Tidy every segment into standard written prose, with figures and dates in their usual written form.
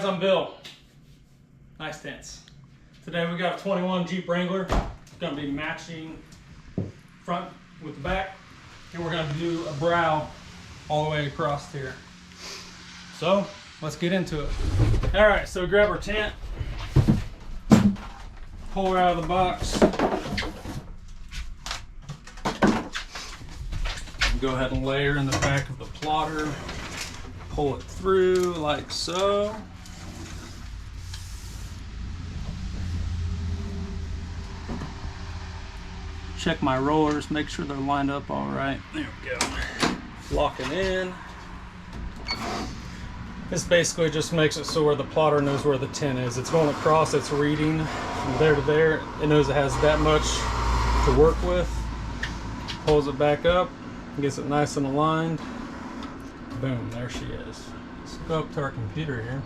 guys, I'm Bill. Nice tints. Today we got a 21 Jeep Wrangler. It's gonna be matching front with the back. And we're gonna do a brow all the way across here. So let's get into it. All right, so grab our tint, pull her out of the box. Go ahead and layer in the back of the plotter. Pull it through like so. Check my rollers, make sure they're lined up all right. There we go. Lock it in. This basically just makes it so where the plotter knows where the tint is. It's going across, it's reading from there to there. It knows it has that much to work with. Pulls it back up, gets it nice and aligned. Boom, there she is. Let's go up to our computer here.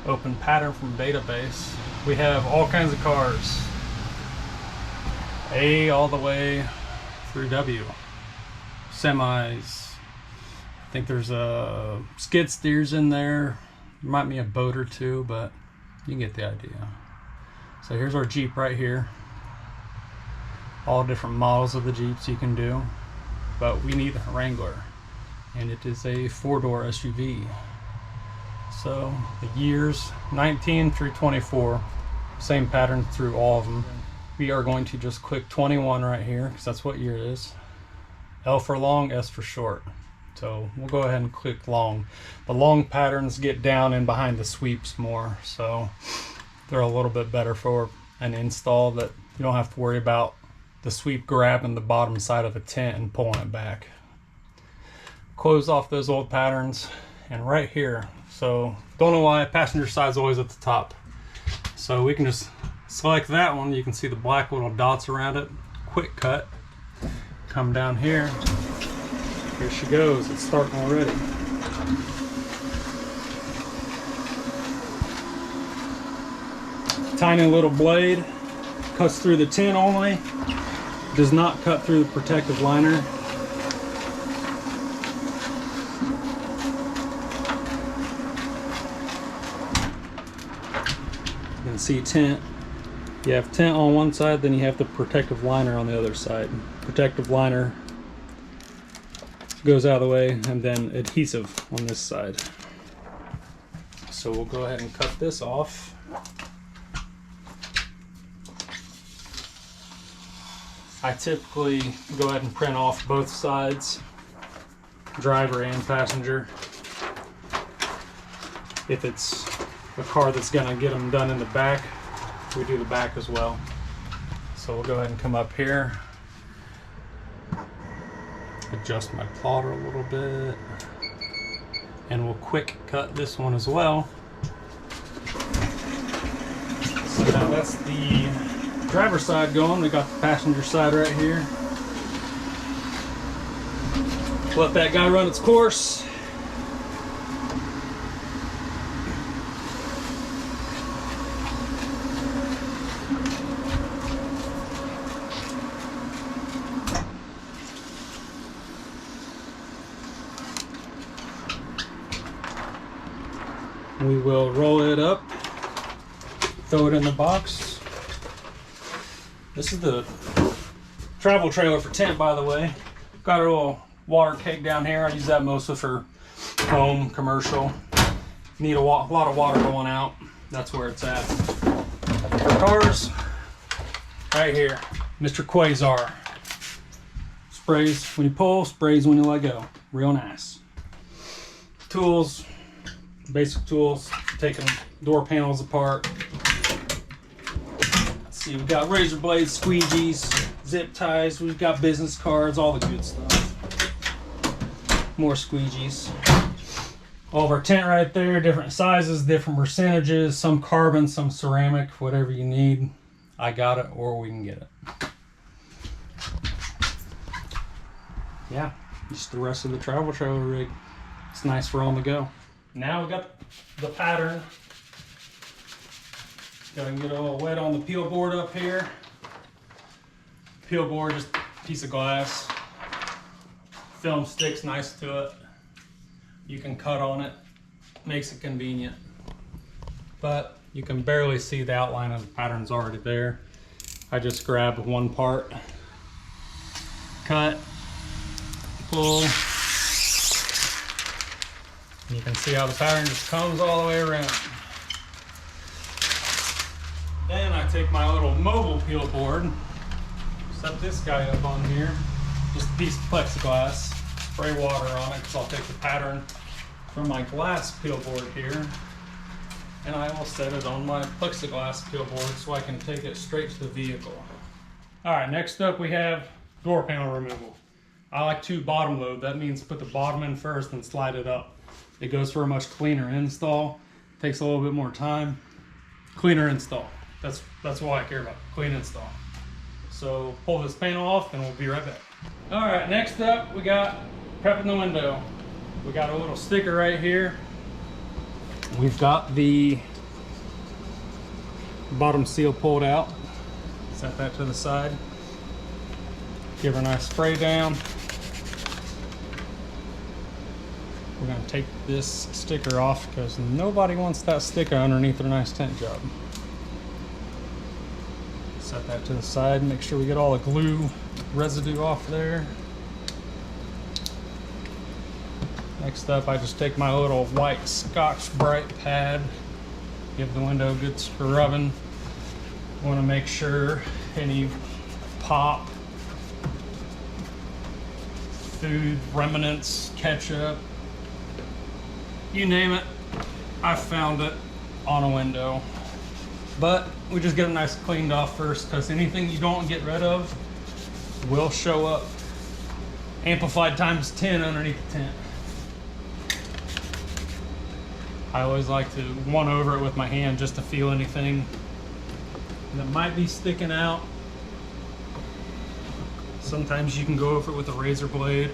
Open pattern from database. We have all kinds of cars. A all the way through W. Semis. I think there's a skid steers in there. There might be a boat or two, but you can get the idea. So here's our Jeep right here. All different models of the Jeeps you can do, but we need a Wrangler, and it is a 4-door SUV. So the years 19 through 24, same pattern through all of them. We are going to just click 21 right here because that's what year it is. L for long, S for short. So we'll go ahead and click long. The long patterns get down in behind the sweeps more, so they're a little bit better for an install, that you don't have to worry about the sweep grabbing the bottom side of the tint and pulling it back. Close off those old patterns, and right here, so don't know why passenger side is always at the top. So we can just select that one. You can see the black little dots around it. Quick cut. Come down here. Here she goes. It's starting already. Tiny little blade. Cuts through the tint only. Does not cut through the protective liner. You can see tint. You have tint on one side, then you have the protective liner on the other side. Protective liner goes out of the way, and then adhesive on this side. So we'll go ahead and cut this off. I typically go ahead and print off both sides, driver and passenger. If it's a car that's gonna get them done in the back, we do the back as well. So we'll go ahead and come up here, adjust my plotter a little bit, and we'll quick cut this one as well. So now that's the driver's side going. We got the passenger side right here. Let that guy run its course. We will roll it up, throw it in the box. This is the travel trailer for tint, by the way. Got a little water keg down here. I use that mostly for home, commercial. Need a lot of water going out. That's where it's at. For cars, right here, Mr. Quasar. Sprays when you pull, sprays when you let go. Real nice. Tools. Basic tools, taking door panels apart. Let's see, we've got razor blades, squeegees, zip ties, we've got business cards, all the good stuff. More squeegees. All of our tint right there, different sizes, different percentages, some carbon, some ceramic, whatever you need. I got it, or we can get it. Yeah, just the rest of the travel trailer rig. It's nice for on the go. Now we got the pattern. Gotta get a little wet on the peel board up here. Peel board, just a piece of glass. Film sticks nice to it. You can cut on it. makes it convenient. But you can barely see the outline of the pattern's already there. I just grab one part, cut, pull. And you can see how the pattern just comes all the way around. Then I take my little mobile peel board, set this guy up on here, just a piece of plexiglass, spray water on it because I'll take the pattern from my glass peel board here, and I will set it on my plexiglass peel board so I can take it straight to the vehicle. All right, next up we have door panel removal. I like to bottom load. That means put the bottom in first and slide it up. It goes for a much cleaner install. Takes a little bit more time. Cleaner install. That's why I care about clean install. So pull this panel off and we'll be right back. All right, next up we got prepping the window. We got a little sticker right here. We've got the bottom seal pulled out. Set that to the side. Give her a nice spray down. We're going to take this sticker off because nobody wants that sticker underneath their nice tint job. Set that to the side and make sure we get all the glue residue off there. Next up, I just take my little white Scotch-Brite pad, give the window a good scrubbing. Want to make sure any pop, food remnants, ketchup, you name it, I found it on a window. But we just get it nice and cleaned off first because anything you don't get rid of will show up amplified times 10 underneath the tint. I always like to one over it with my hand just to feel anything that might be sticking out. Sometimes you can go over it with a razor blade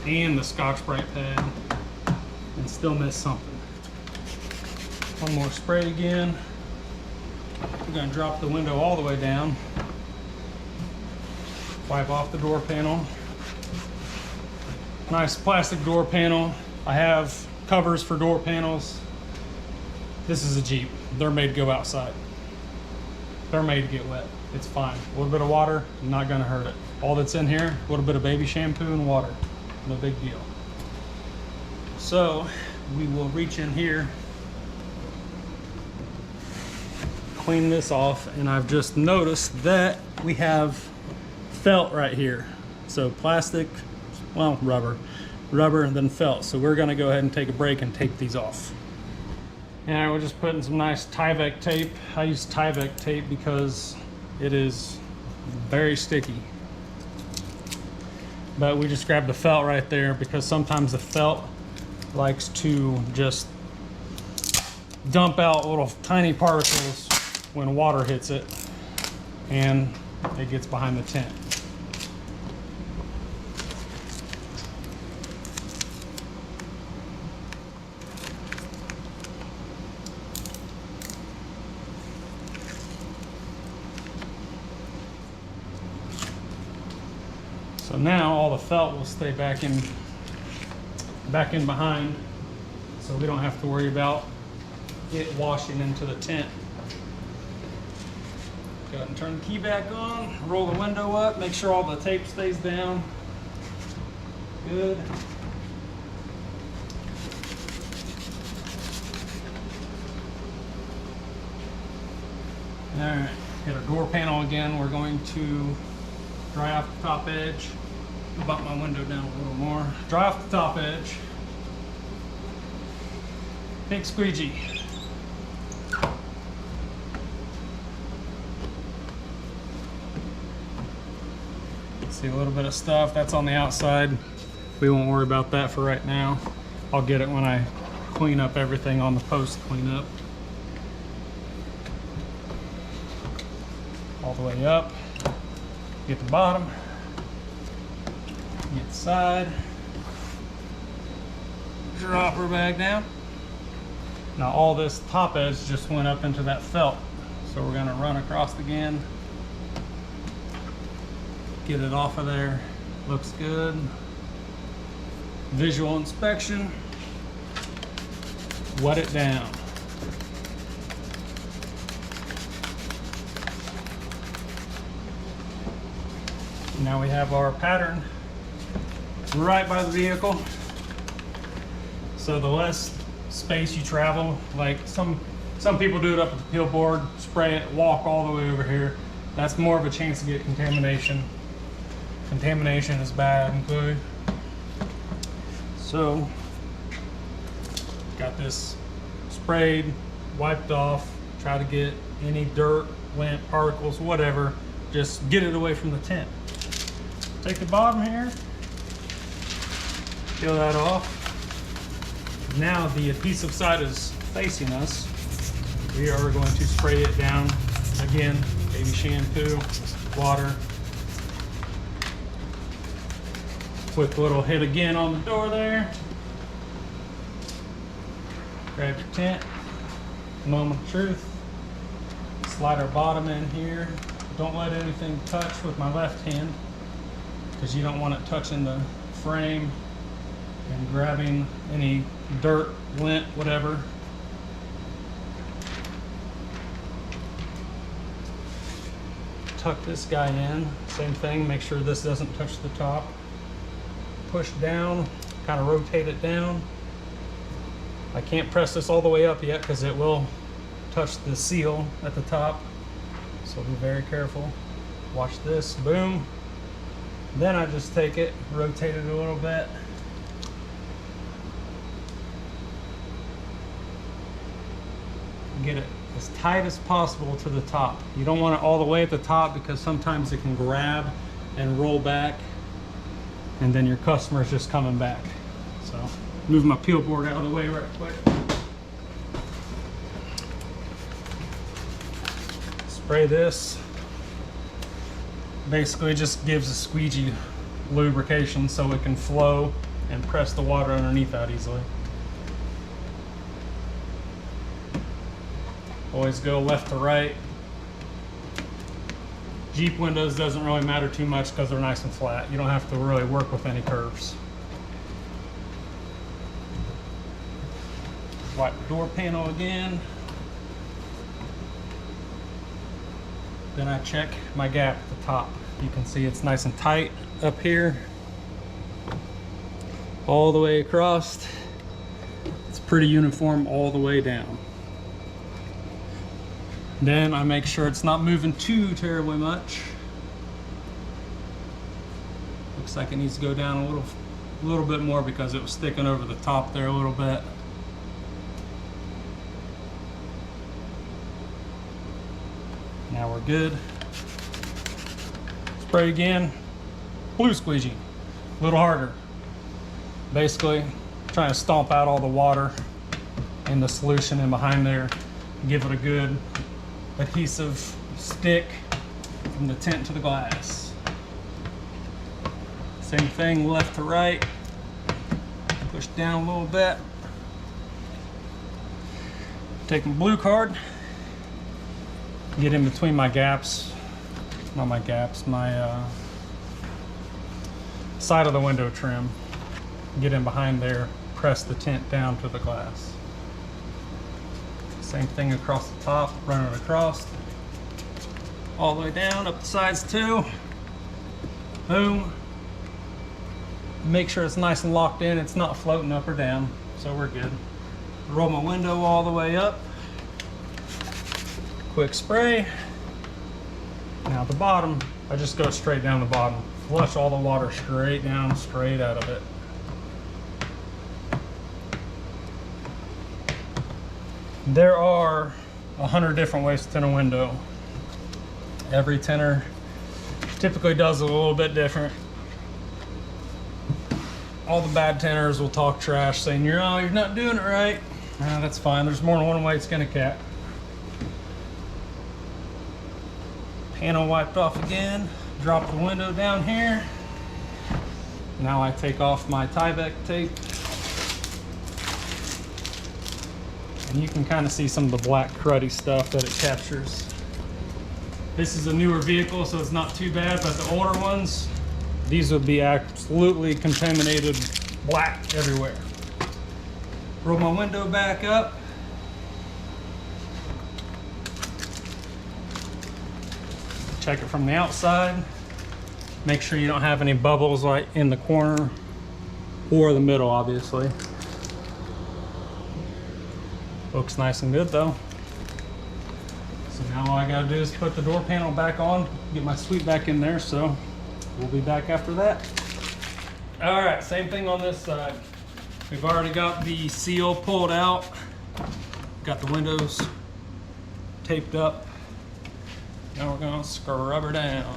and the Scotch-Brite pad and still miss something. One more spray again. We're going to drop the window all the way down. Wipe off the door panel. Nice plastic door panel. I have covers for door panels. This is a Jeep. They're made to go outside. They're made to get wet. It's fine. A little bit of water, not going to hurt it. All that's in here, a little bit of baby shampoo and water. No big deal. So we will reach in here, clean this off, and I've just noticed that we have felt right here. So plastic, well, rubber and then felt. So we're gonna go ahead and take a break and take these off. And we're just putting some nice Tyvek tape. I use Tyvek tape because it is very sticky. But we just grab the felt right there because sometimes the felt likes to just dump out little tiny particles when water hits it and it gets behind the tint. So now all the felt will stay back in behind, so we don't have to worry about it washing into the tint. Go ahead and turn the key back on, roll the window up, make sure all the tape stays down. Good. All right, hit our door panel again. We're going to dry off the top edge. Bump my window down a little more. Dry off the top edge. Big squeegee. See a little bit of stuff that's on the outside. We won't worry about that for right now. I'll get it when I clean up everything on the post cleanup. All the way up. Get the bottom. Get the side. Drop her back down. Now all this top edge just went up into that felt. So we're gonna run across again. Get it off of there. Looks good. Visual inspection. wet it down. Now we have our pattern right by the vehicle. So the less space you travel, like some people do it up at the peel board, spray it, walk all the way over here. That's more of a chance to get contamination. Contamination is bad and good. So, got this sprayed, wiped off, try to get any dirt, lint, particles, whatever, just get it away from the tint. Take the bottom here, peel that off. Now the adhesive side is facing us. We are going to spray it down again, baby shampoo, water. Quick little hit again on the door there. Grab your tint, moment of truth. Slide our bottom in here. Don't let anything touch with my left hand because you don't want it touching the frame and grabbing any dirt, lint, whatever. Tuck this guy in, same thing, make sure this doesn't touch the top. Push down, kind of rotate it down. I can't press this all the way up yet because it will touch the seal at the top, so be very careful. Watch this, boom. Then I just take it, rotate it a little bit. Get it as tight as possible to the top. You don't want it all the way at the top because sometimes it can grab and roll back and then your customer's just coming back. So move my peel board out of the way right quick. Spray this. Basically just gives a squeegee lubrication so it can flow and press the water underneath out easily. Always go left to right. Jeep windows doesn't really matter too much because they're nice and flat. You don't have to really work with any curves. Wipe the door panel again. Then I check my gap at the top. You can see it's nice and tight up here. All the way across. It's pretty uniform all the way down. Then I make sure it's not moving too terribly much. Looks like it needs to go down a little bit more because it was sticking over the top there a little bit. Now we're good. Spray again. Blue squeegee. A little harder. Basically, trying to stomp out all the water in the solution in behind there. Give it a good adhesive stick from the tint to the glass. Same thing, left to right. Push down a little bit. Take my blue card. Get in between my gaps. Not my gaps, my side of the window trim. Get in behind there. Press the tint down to the glass. Same thing across the top, run it across, all the way down, up the sides too. Boom. Make sure it's nice and locked in, it's not floating up or down, so we're good. Roll my window all the way up. Quick spray. Now the bottom, I just go straight down the bottom. Flush all the water straight down, straight out of it. There are 100 different ways to tint a window. Every tinter typically does it a little bit different. All the bad tinters will talk trash saying, you're not doing it right. That's fine, there's more than one way to skin a cat. Panel wiped off again, drop the window down here. Now I take off my Tyvek tape. And you can kind of see some of the black cruddy stuff that it captures. This is a newer vehicle, so it's not too bad, but the older ones, these would be absolutely contaminated black everywhere. Roll my window back up. Check it from the outside. Make sure you don't have any bubbles like in the corner or the middle, obviously. Looks nice and good though. So now all I gotta do is put the door panel back on, get my sweep back in there, so we'll be back after that. All right, same thing on this side. We've already got the seal pulled out, got the windows taped up. Now we're gonna scrub her down.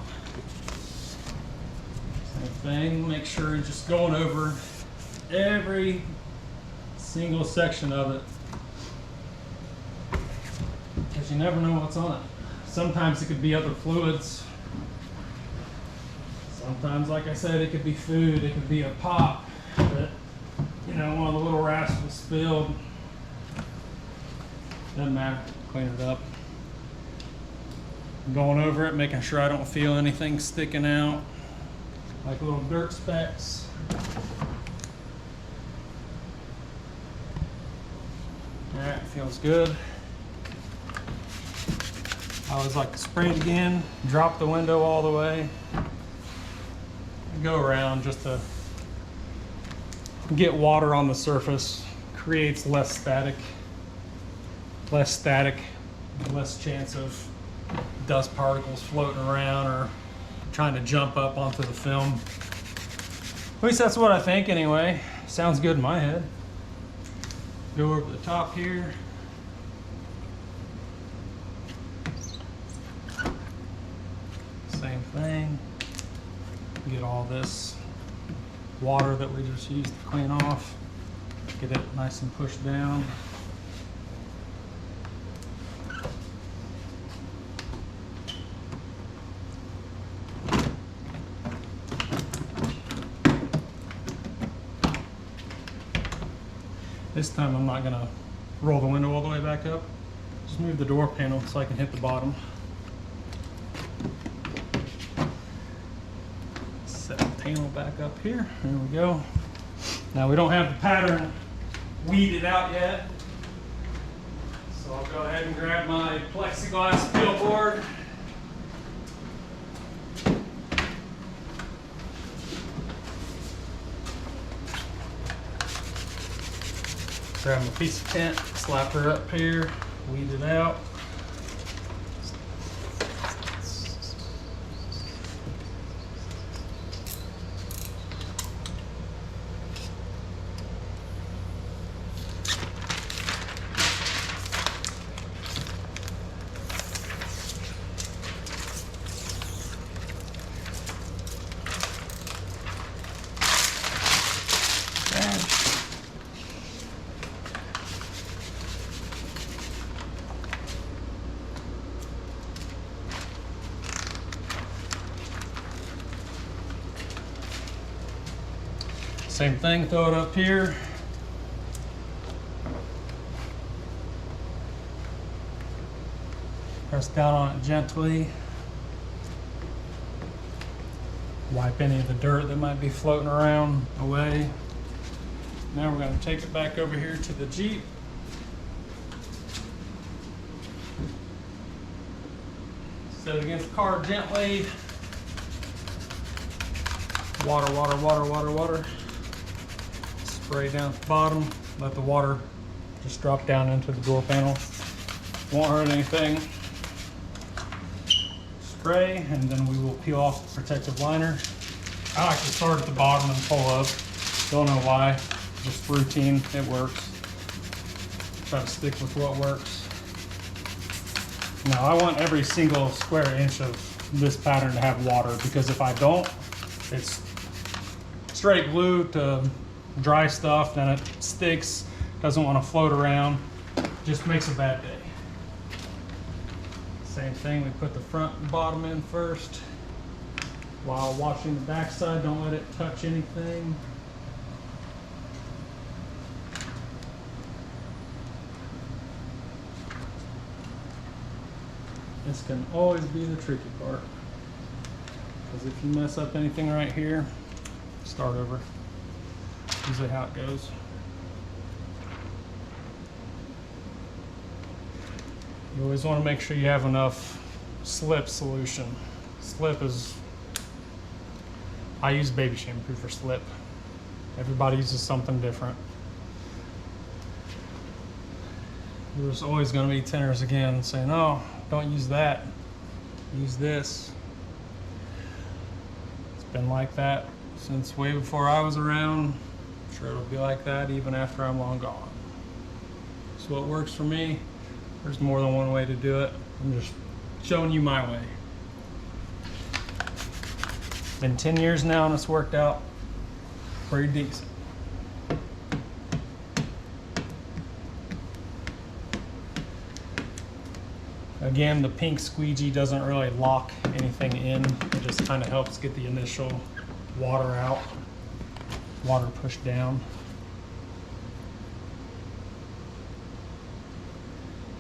Same thing, make sure you're just going over every single section of it, because you never know what's on it. Sometimes it could be other fluids. Sometimes, like I said, it could be food, it could be a pop that, you know, one of the little rascals spilled. Doesn't matter, clean it up. Going over it, making sure I don't feel anything sticking out, like little dirt specks. Alright, feels good. I always like to spray it again, drop the window all the way, go around just to get water on the surface, creates less static, less chance of dust particles floating around or trying to jump up onto the film. At least that's what I think anyway. Sounds good in my head. Go over the top here. Same thing. Get all this water that we just used to clean off. Get it nice and pushed down. This time I'm not gonna roll the window all the way back up. Just move the door panel so I can hit the bottom. Set the panel back up here. There we go. Now we don't have the pattern weeded out yet, so I'll go ahead and grab my plexiglass peel board. Grab a piece of tint, slap her up here, weed it out. Same thing, throw it up here. Press down on it gently. Wipe any of the dirt that might be floating around away. Now we're going to take it back over here to the Jeep. Set it against the car gently. Water, water, water, water, water. Spray down at the bottom, let the water just drop down into the door panel. Won't hurt anything. Spray, and then we will peel off the protective liner. I like to start at the bottom and pull up. Don't know why, just routine, it works. Try to stick with what works. Now I want every single square inch of this pattern to have water, because if I don't, it's straight glue to dry stuff, then it sticks, doesn't want to float around, just makes a bad day. Same thing, we put the front and bottom in first. While washing the back side, don't let it touch anything. This can always be the tricky part, because if you mess up anything right here, start over. Usually how it goes. You always want to make sure you have enough slip solution. Slip is, I use baby shampoo for slip. Everybody uses something different. There's always going to be tinters again saying, oh, don't use that, use this. It's been like that since way before I was around. I'm sure it'll be like that even after I'm long gone. So what works for me, there's more than one way to do it. I'm just showing you my way. Been 10 years now and it's worked out pretty decent. Again, the pink squeegee doesn't really lock anything in. It just kind of helps get the initial water out, water pushed down.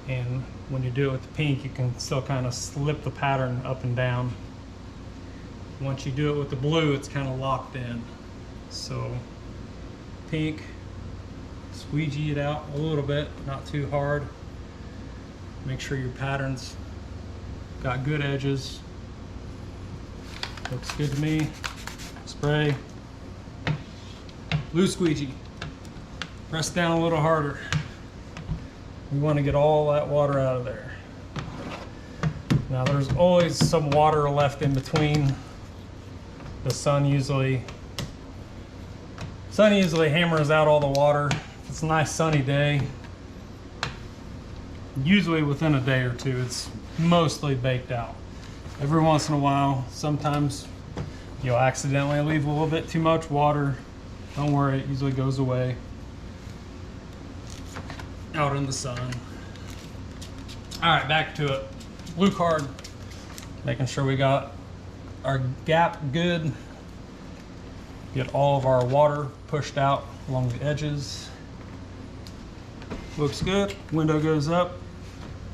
And when you do it with the pink, you can still kind of slip the pattern up and down. Once you do it with the blue, it's kind of locked in. So pink, squeegee it out a little bit, not too hard. Make sure your pattern's got good edges. Looks good to me. Spray. Blue squeegee. Press down a little harder. We want to get all that water out of there. Now there's always some water left in between. The sun usually hammers out all the water. If it's a nice sunny day, usually within a day or two, it's mostly baked out. Every once in a while, sometimes you'll accidentally leave a little bit too much water. Don't worry, it usually goes away out in the sun. All right, back to it. Blue card, making sure we got our gap good. Get all of our water pushed out along the edges. Looks good. Window goes up.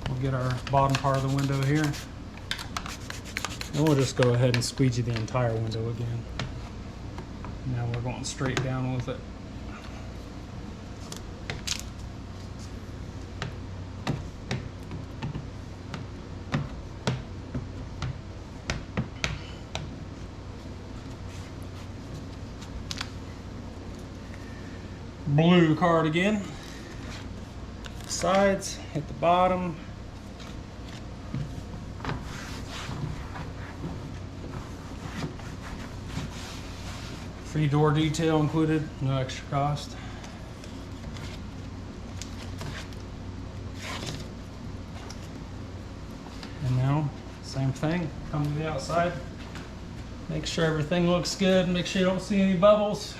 We'll get our bottom part of the window here. And we'll just go ahead and squeegee the entire window again. Now we're going straight down with it. Blue card again. Sides, hit the bottom. Free door detail included, no extra cost. And now, same thing, come to the outside. Make sure everything looks good, make sure you don't see any bubbles.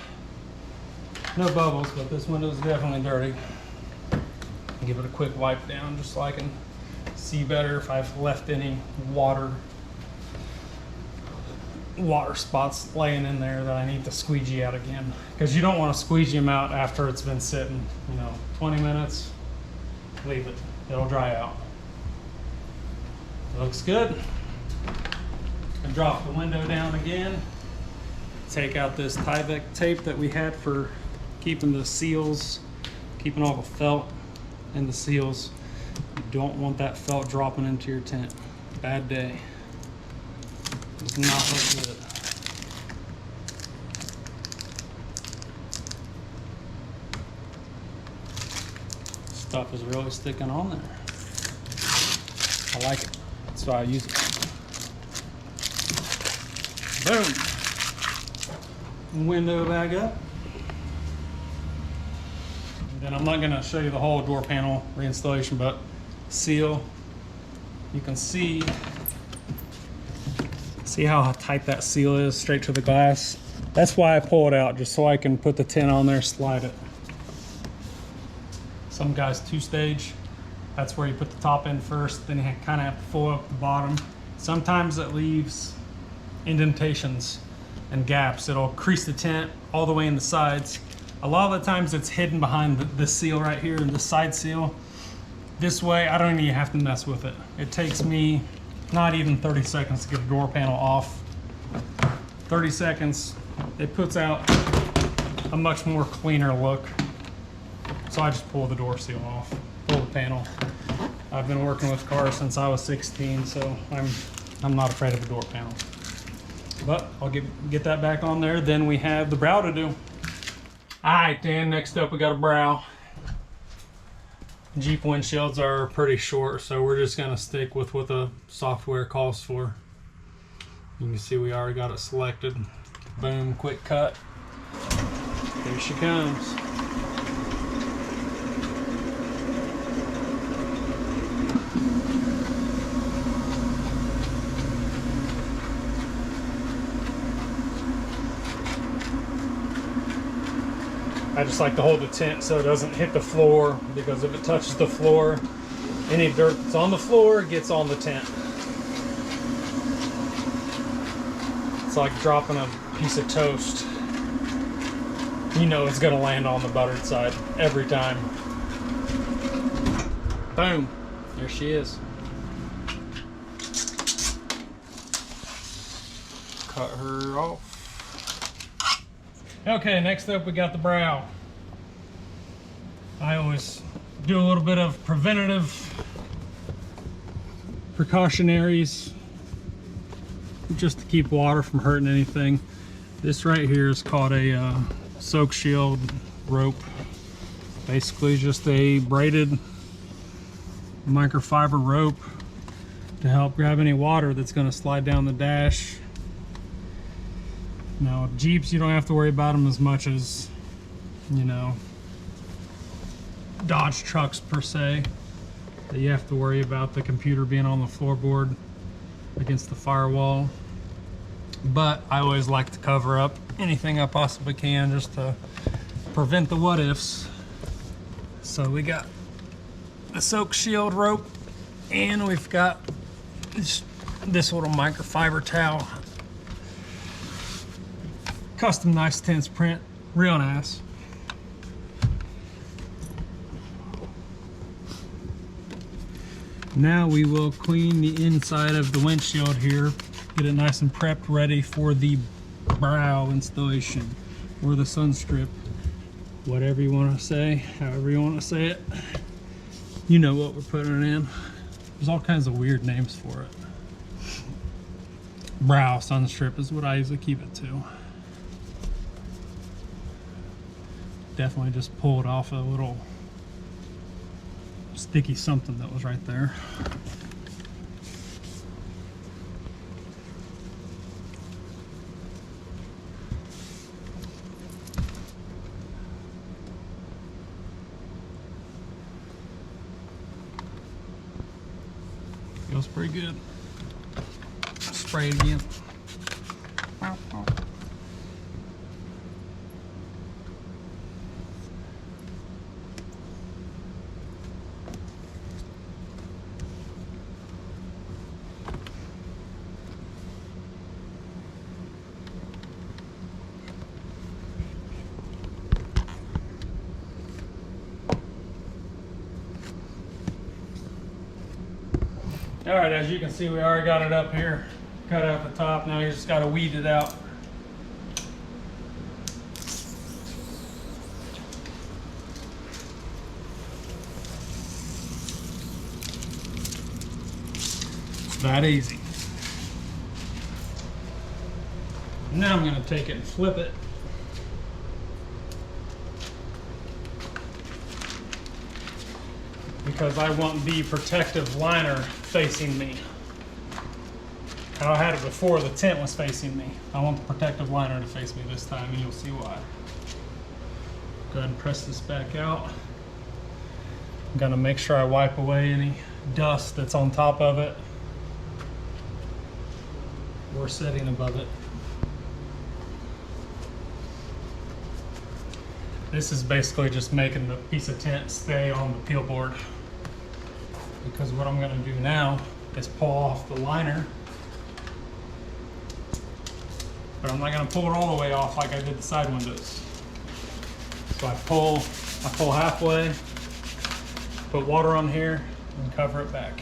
No bubbles, but this window is definitely dirty. Give it a quick wipe down just so I can see better if I've left any water spots laying in there that I need to squeegee out again. Because you don't want to squeegee them out after it's been sitting, 20 minutes, leave it, it'll dry out. Looks good. I drop the window down again. Take out this Tyvek tape that we had for keeping the seals, keeping all the felt in the seals. You don't want that felt dropping into your tint. Bad day. Does not look good. Stuff is really sticking on there. I like it. That's why I use it. Boom. Window back up. And I'm not going to show you the whole door panel reinstallation, but seal. You can see how tight that seal is straight to the glass. That's why I pull it out, just so I can put the tint on there, slide it. Some guys two-stage. That's where you put the top in first, then you kind of have to pull up the bottom. Sometimes it leaves indentations and gaps. It'll crease the tint all the way in the sides. A lot of the times it's hidden behind the seal right here, the side seal. This way, I don't even have to mess with it. It takes me not even 30 seconds to get the door panel off. 30 seconds, it puts out a much more cleaner look. So I just pull the door seal off, pull the panel. I've been working with cars since I was 16, so I'm not afraid of a door panel. But I'll get that back on there. Then we have the brow to do. All right, Dan, next up we got a brow. Jeep windshields are pretty short, so we're just gonna stick with what the software calls for. You can see we already got it selected. Boom, quick cut. Here she comes. I just like to hold the tint so it doesn't hit the floor, because if it touches the floor, any dirt that's on the floor gets on the tint. It's like dropping a piece of toast. You know it's gonna land on the buttered side every time. Boom, there she is. Cut her off. Okay, next up we got the brow. I always do a little bit of preventative precautionaries just to keep water from hurting anything. This right here is called a soak shield rope. Basically just a braided microfiber rope to help grab any water that's going to slide down the dash. Now Jeeps, you don't have to worry about them as much as, you know, Dodge trucks per se, that you have to worry about the computer being on the floorboard against the firewall. But I always like to cover up anything I possibly can just to prevent the what ifs. So we got the soak shield rope, and we've got this little microfiber towel. Custom nice Tints print, real nice. Now we will clean the inside of the windshield here, get it nice and prepped, ready for the brow installation, or the sun strip, whatever you want to say, however you want to say it. You know what we're putting it in. There's all kinds of weird names for it. Brow sun strip is what I usually keep it to. Definitely just pulled off a little sticky something that was right there. Feels pretty good. Spray it again. All right, as you can see, we already got it up here, cut out the top. Now you just got to weed it out. It's that easy. Now I'm going to take it and flip it. Because I want the protective liner facing me. I had it before, the tint was facing me. I want the protective liner to face me this time, and you'll see why. Go ahead and press this back out. I'm gonna make sure I wipe away any dust that's on top of it or sitting above it. This is basically just making the piece of tint stay on the peel board. Because what I'm gonna do now is pull off the liner. But I'm not gonna pull it all the way off like I did the side windows. So I pull halfway, put water on here, and cover it back.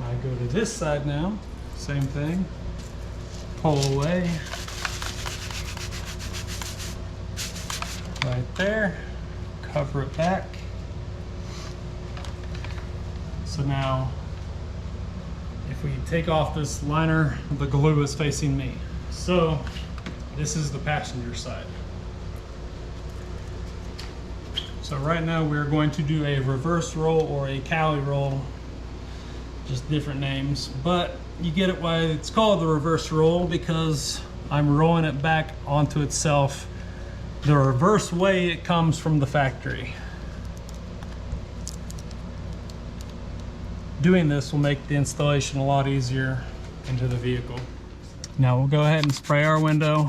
I go to this side now, same thing. Pull away. Right there. cover it back. So now, if we take off this liner, the glue is facing me. So this is the passenger side. So right now we're going to do a reverse roll or a Cali roll, just different names, but you get it why it's called the reverse roll, because I'm rolling it back onto itself the reverse way it comes from the factory. Doing this will make the installation a lot easier into the vehicle. Now we'll go ahead and spray our window.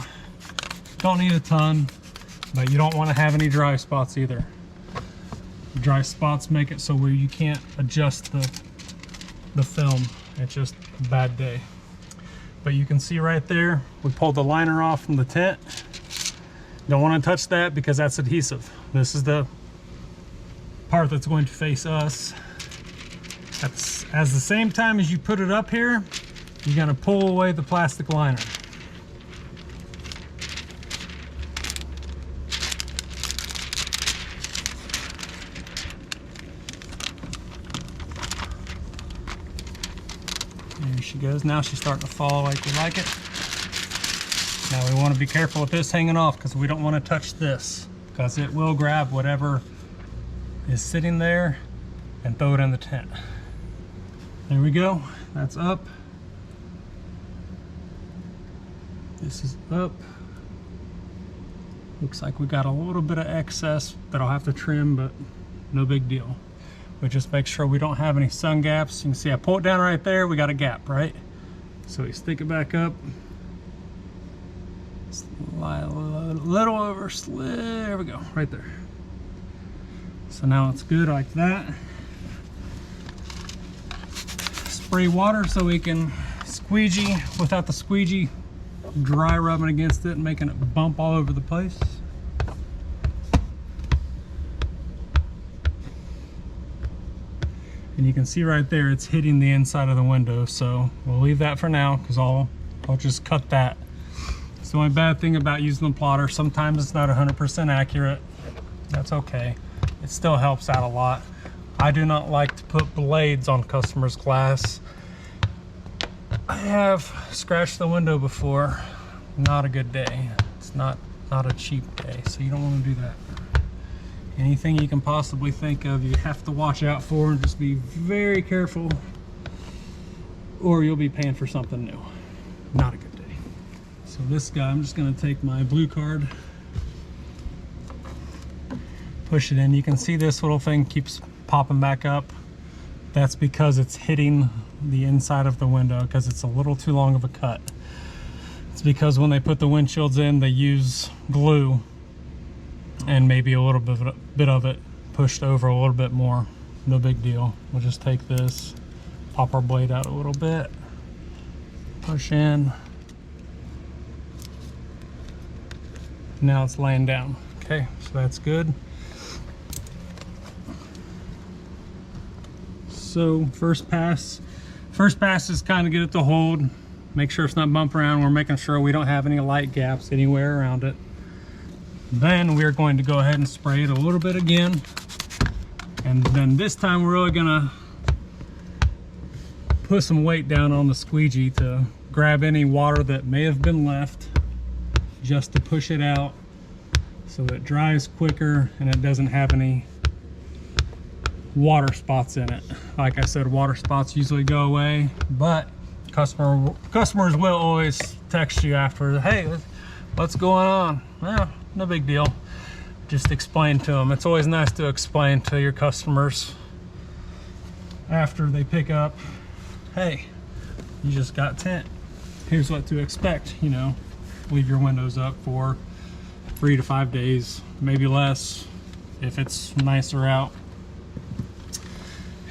Don't need a ton, but you don't want to have any dry spots either. Dry spots make it so where you can't adjust the film. It's just a bad day. But you can see right there, we pulled the liner off from the tint. Don't want to touch that because that's adhesive. This is the part that's going to face us. As the same time as you put it up here, you're going to pull away the plastic liner. There she goes. Now she's starting to fall like we like it. Now we want to be careful with this hanging off because we don't want to touch this, because it will grab whatever is sitting there and throw it in the tent. There we go. That's up. This is up. Looks like we got a little bit of excess that I'll have to trim, but no big deal. We just make sure we don't have any sun gaps. You can see I pull it down right there, we got a gap, right? So we stick it back up. Slide a little over, there we go, right there. So now it's good like that. Spray water so we can squeegee without the squeegee dry rubbing against it and making it bump all over the place. And you can see right there it's hitting the inside of the window, so we'll leave that for now because I'll just cut that. It's the only bad thing about using the plotter. Sometimes it's not 100% accurate. That's okay. It still helps out a lot. I do not like to put blades on customers' glass. I have scratched the window before. Not a good day. It's not a cheap day, so you don't want to do that. Anything you can possibly think of, you have to watch out for, and just be very careful, or you'll be paying for something new. Not a good day. So this guy, I'm just going to take my blue card, push it in. You can see this little thing keeps popping back up. That's because it's hitting the inside of the window because it's a little too long of a cut. It's because when they put the windshields in, they use glue and maybe a little bit of it pushed over a little bit more. No big deal. We'll just take this, pop our blade out a little bit, push in. Now it's laying down. Okay, so that's good. So first pass is kind of get it to hold. Make sure it's not bumping around. We're making sure we don't have any light gaps anywhere around it. Then we're going to go ahead and spray it a little bit again. And then this time we're really gonna put some weight down on the squeegee to grab any water that may have been left, just to push it out so it dries quicker and it doesn't have any water spots in it. Like I said, water spots usually go away, but customers will always text you after, hey, what's going on? Well, no big deal. Just explain to them. It's always nice to explain to your customers after they pick up, hey, you just got tint. Here's what to expect, you know. Leave your windows up for 3 to 5 days, maybe less if it's nicer out.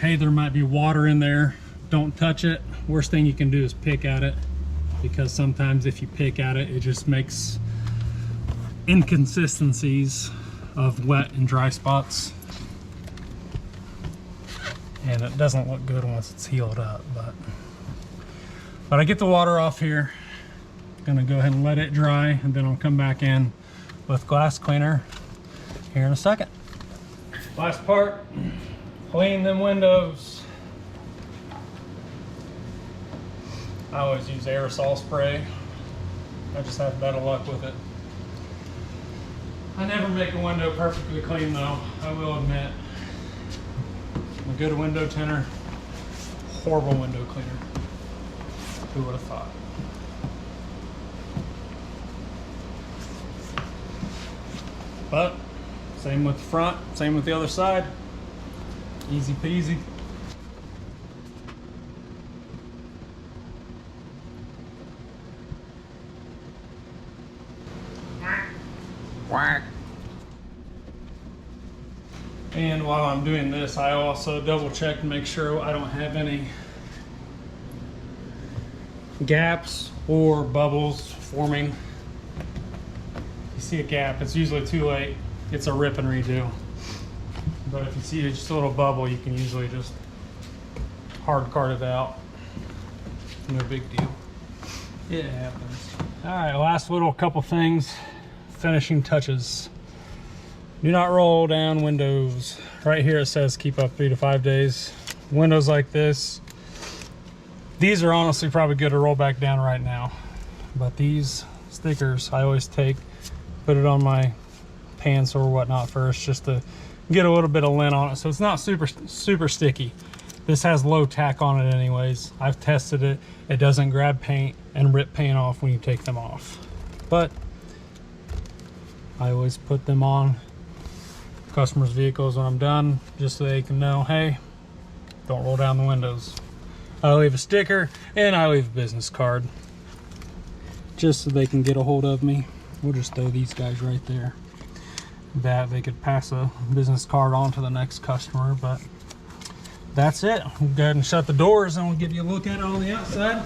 Hey, there might be water in there. Don't touch it. Worst thing you can do is pick at it, because sometimes if you pick at it, it just makes inconsistencies of wet and dry spots. And it doesn't look good once it's healed up, but I get the water off here. Gonna go ahead and let it dry, and then I'll come back in with glass cleaner here in a second. Last part, clean them windows. I always use aerosol spray. I just have better luck with it. I never make a window perfectly clean though, I will admit. I'm a good window tinter, horrible window cleaner. Who would have thought? But same with the front, same with the other side. Easy peasy. Whack. And while I'm doing this, I also double check to make sure I don't have any gaps or bubbles forming. You see a gap, it's usually too late. It's a rip and redo. But if you see just a little bubble, you can usually just hard card it out. No big deal. It happens. All right, last little couple things. Finishing touches. Do not roll down windows. Right here it says keep up 3 to 5 days. Windows like this, these are honestly probably good to roll back down right now. But these stickers I always take, put it on my pants or whatnot first, just to get a little bit of lint on it so it's not super sticky. This has low tack on it anyways. I've tested it. It doesn't grab paint and rip paint off when you take them off. But I always put them on customers' vehicles when I'm done, just so they can know, hey, don't roll down the windows. I leave a sticker and I leave a business card, just so they can get a hold of me. We'll just throw these guys right there. That they could pass a business card on to the next customer. But that's it. We'll go ahead and shut the doors and we'll give you a look at it on the outside.